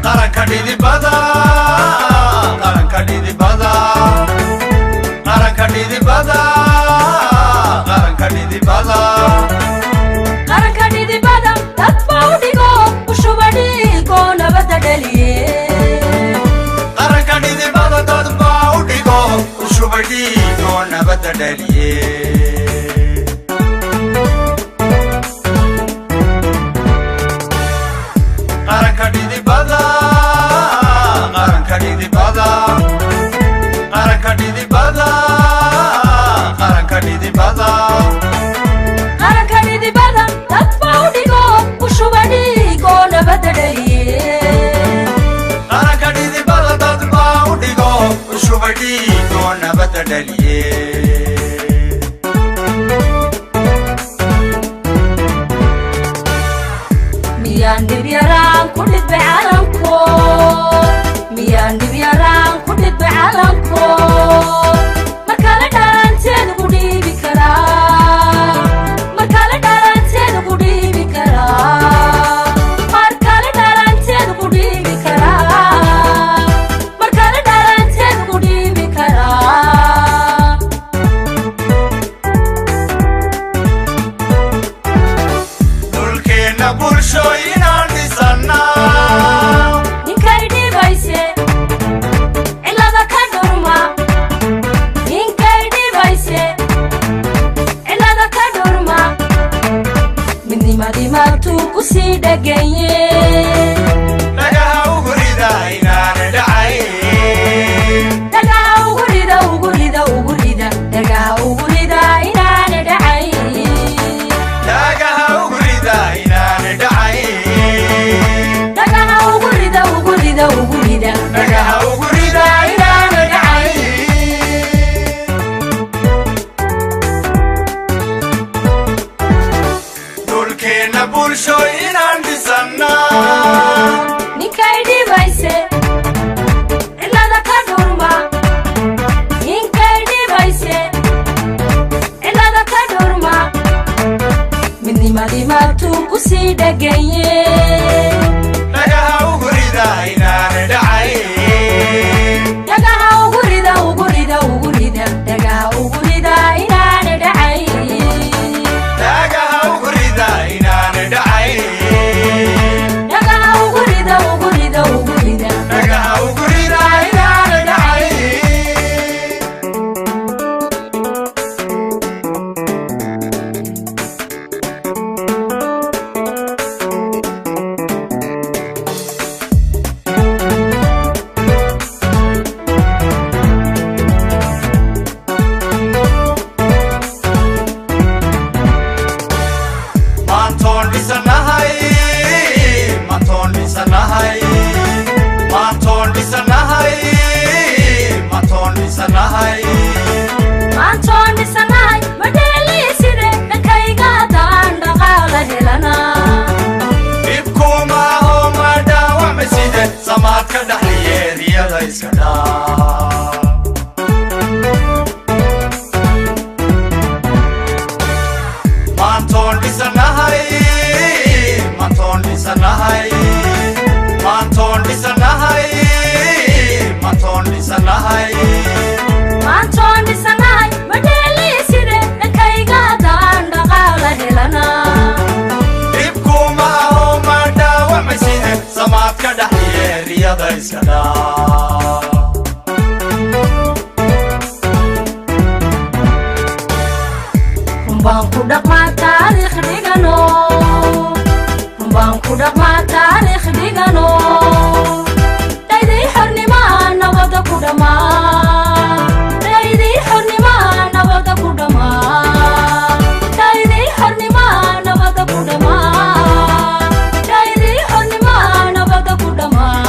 Arankadidibada, Arankadidibada, Arankadidibada, Arankadidibada, Arankadidibada, tatbaudigo, ushubadigo nabadadaliye. Arankadidibada, tatbaudigo, ushubadigo nabadadaliye. Arankadidibada, Arankadidibada, Arankadidibada, Arankadidibada, Arankadidibada, tatbaudigo, ushubadigo nabadadaliye. Arankadidibada, tatbaudigo, ushubadigo nabadadaliye. Miyan dibiyaran kudid bacalanko, miyan dibiyaran kudid bacalanko. Markale dhalanteed ugu dhiibi karaa, markale dhalanteed ugu dhiibi karaa, markale dhalanteed ugu dhiibi karaa, markale dhalanteed ugu dhiibi karaa. Dulkeena bulshooyinaan dhisannaa, Ninkay dhibayse cilada ka dhurma, ninkay dhibayse cilada ka dhurma, midnimadii maagtuu ku sii dheganye. dhagaha ugu rida inaana dhacayn, Dhagaha ugu rida, ugu rida, ugu rida, dhagaha ugu rida inaana dhacayn. dhagaha ugu rida inaana dhacayn, Dhagaha ugu rida, ugu rida, ugu rida, dhagaha ugu rida inaana dhacayn. Dulkeena bulshooyinaan dhisannaa, ninkay dhibayse cilada ka dhurma, ninkay dhibayse cilada ka dhurma, midnimadii maagtuu ku sii dheganye. dhagaha ugu rida inaana dhacayn, Dhagaha ugu rida, ugu rida, ugu rida, dhagaha ugu rida inaana dhacayn. dhagaha ugu rida inaana dhacayn, Dhagaha ugu rida, ugu rida, ugu rida, dhagaha ugu rida inaana dhacayn. Maantoon dhisanahay, maantoon dhisanahay, maantoon dhisanahay, maantoon dhisanahay. maantoon dhisanahay madheeliiside dhankayga haddaan dhaqaala helana. Dhibkuma aho ma dhaawacmaside, samaadka dhaxliyeeryada iska dhaaf. Maantoon dhisanahay, maantoon dhisanahay, maantoon dhisanahay, maantoon dhisanahay. Maantoon dhisanahay madheeliiside dhankayga haddaan dhaqaala helana. Dhibkuma aho ma dhaawacmaside, samaadka dhaxliyeeryada iska dhaaf. Rumbaan ku dhaqmaa taariikh dhigano, rumbaan ku dhaqmaa taariikh dhigano. Dhaydii xornimaa nabada ku dhammaa, dhaydii xornimaa nabada ku dhammaa, dhaydii xornimaa nabada ku dhammaa, dhaydii xornimaa nabada ku dhammaa.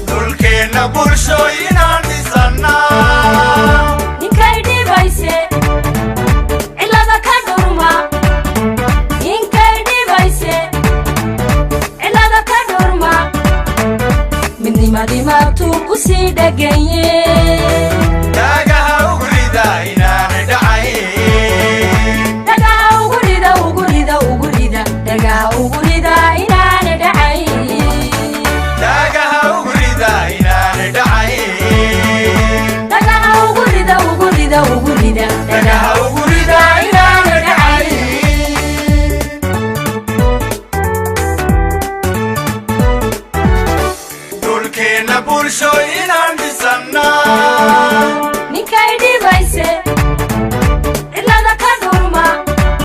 Dulkeena bulshooyinaan dhisannaa, Ninkay dhibayse cilada ka dhurma, ninkay dhibayse cilada ka dhurma, midnimadii maagtuu ku sii dheganye. dhagaha ugu rida inaana dhacayn, Dhagaha ugu rida, ugu bulshooyinaan dhisannaa